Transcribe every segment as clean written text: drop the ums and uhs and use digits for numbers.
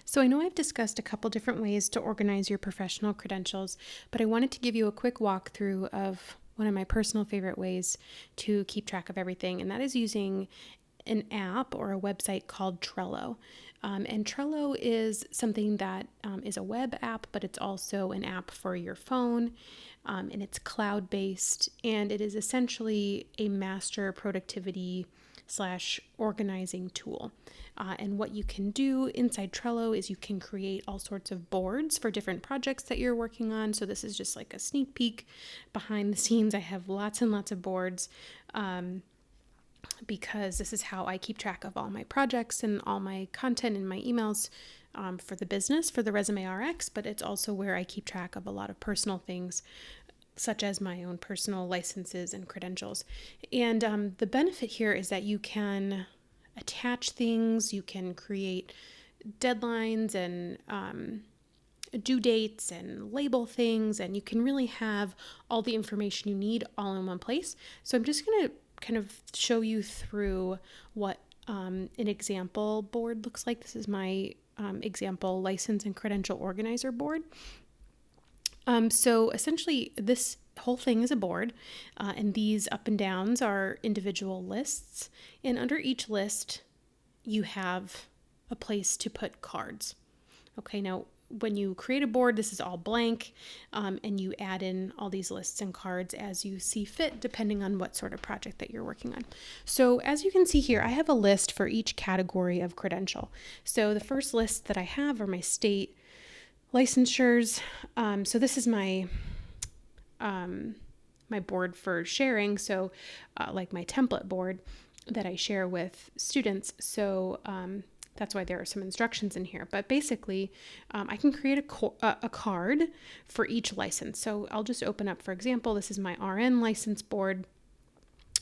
So I know I've discussed a couple different ways to organize your professional credentials, but I wanted to give you a quick walkthrough of one of my personal favorite ways to keep track of everything, and that is using an app or a website called TRELLO. And Trello is something that is a web app, but it's also an app for your phone, and it's cloud-based, and it is essentially a master productivity / organizing tool. And what you can do inside Trello is you can create all sorts of boards for different projects that you're working on. So this is just like a sneak peek behind the scenes. I have lots and lots of boards because this is how I keep track of all my projects and all my content and my emails for the business, for the Resume RX, but it's also where I keep track of a lot of personal things, such as my own personal licenses and credentials. And the benefit here is that you can attach things, you can create deadlines and due dates and label things, and you can really have all the information you need all in one place. So I'm just going to kind of show you through what an example board looks like. This is my example license and credential organizer board. So essentially this whole thing is a board, and these up and downs are individual lists, and under each list you have a place to put cards. Okay, now when you create a board, this is all blank, and you add in all these lists and cards as you see fit, depending on what sort of project that you're working on. So as you can see here, I have a list for each category of credential. So the first list that I have are my state licensures. So this is my my board for sharing. So like my template board that I share with students. So that's why there are some instructions in here. But basically, I can create a card for each license. So I'll just open up, for example, this is my RN license board,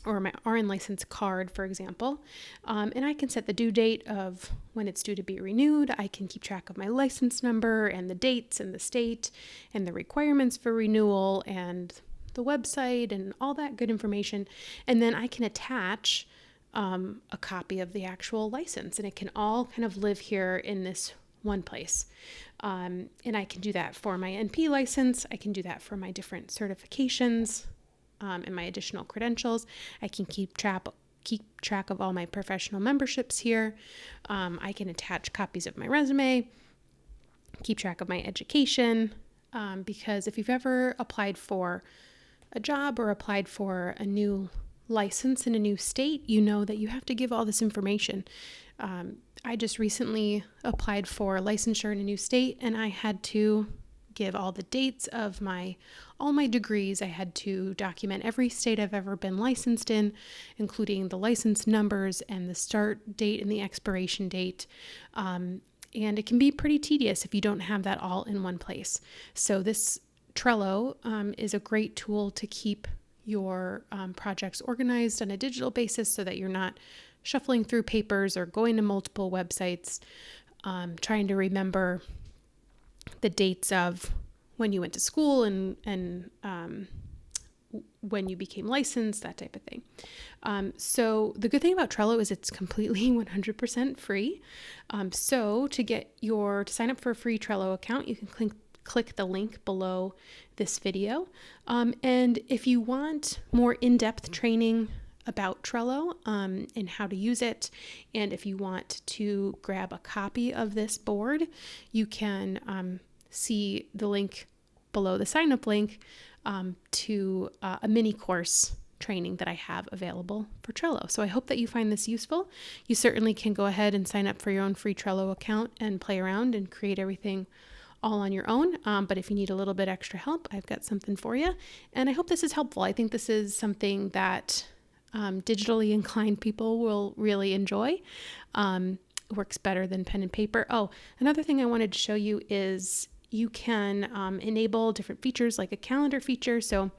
or my RN license card, for example. And I can set the due date of when it's due to be renewed. I can keep track of my license number and the dates and the state and the requirements for renewal and the website and all that good information. And then I can attach a copy of the actual license, and it can all kind of live here in this one place. And I can do that for my NP license. I can do that for my different certifications and my additional credentials. I can keep track of all my professional memberships here. I can attach copies of my resume, keep track of my education, because if you've ever applied for a job or applied for a new license in a new state, you know that you have to give all this information. I just recently applied for licensure in a new state, and I had to give all the dates of all my degrees. I had to document every state I've ever been licensed in, including the license numbers and the start date and the expiration date. And it can be pretty tedious if you don't have that all in one place. So this Trello is a great tool to keep your projects organized on a digital basis so that you're not shuffling through papers or going to multiple websites, trying to remember the dates of when you went to school and when you became licensed, that type of thing. So the good thing about Trello is it's completely 100% free. So to sign up for a free Trello account, you can click the link below this video. And if you want more in-depth training about Trello and how to use it, and if you want to grab a copy of this board, you can see the link below the sign-up link to a mini course training that I have available for Trello. So I hope that you find this useful. You certainly can go ahead and sign up for your own free Trello account and play around and create everything all on your own. But if you need a little bit extra help, I've got something for you. And I hope this is helpful. I think this is something that digitally inclined people will really enjoy. Works better than pen and paper. Oh, another thing I wanted to show you is you can enable different features like a calendar feature. So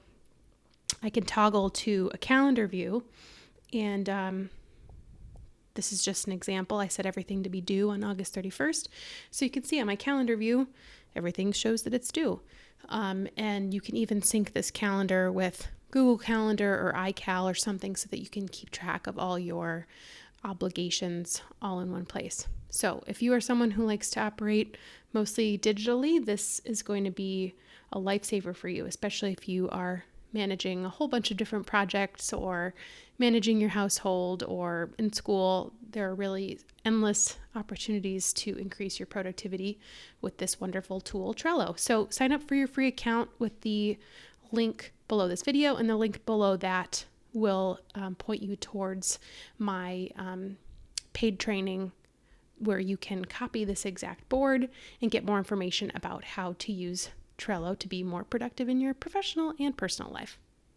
I can toggle to a calendar view, and this is just an example. I set everything to be due on August 31st. So you can see on my calendar view, everything shows that it's due. And you can even sync this calendar with Google Calendar or iCal or something so that you can keep track of all your obligations all in one place. So if you are someone who likes to operate mostly digitally, this is going to be a lifesaver for you, especially if you are managing a whole bunch of different projects or managing your household or in school. There are really endless opportunities to increase your productivity with this wonderful tool, Trello. So sign up for your free account with the link below this video, and the link below that will point you towards my paid training where you can copy this exact board and get more information about how to use Trello to be more productive in your professional and personal life.